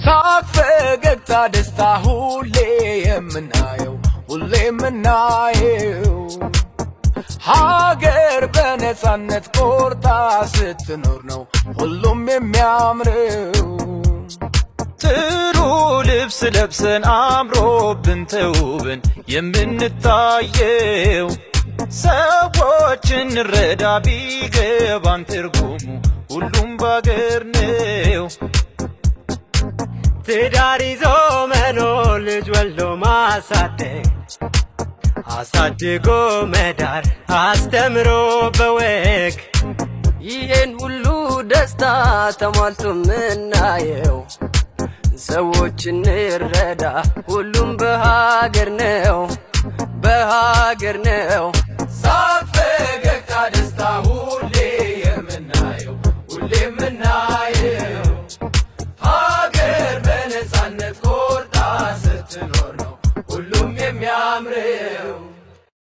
ሳቅ ፈገግታ ደስታ ሁሌ የምናየው ሀገር በነፃነት ቆርጣ ስትኖር ነው ሁሉም የሚያምረው ጥሩ ልብስ ለብሰን አምሮብን ተውበን የምንታየው ሰዎችን እንረዳ ቢገባን ትርጉሙ ሁሉም ባገር ነው ትዳር ይዞ መኖር ልጅ ወልዶ ማሳደግ አሳድጎ መዳር አስተምሮ በወግ ይሄን ሁሉ ደስታ ተሟልቶ ምናየው ሰዎችን እንረዳ ሁሉም በሀገር ነው ሳቅ ፈገግታ ደስታ ሁሌ የምናየው ሀገር በነፃነት ቆርጣ ስትኖር ነው ሁሉም የሚያምረው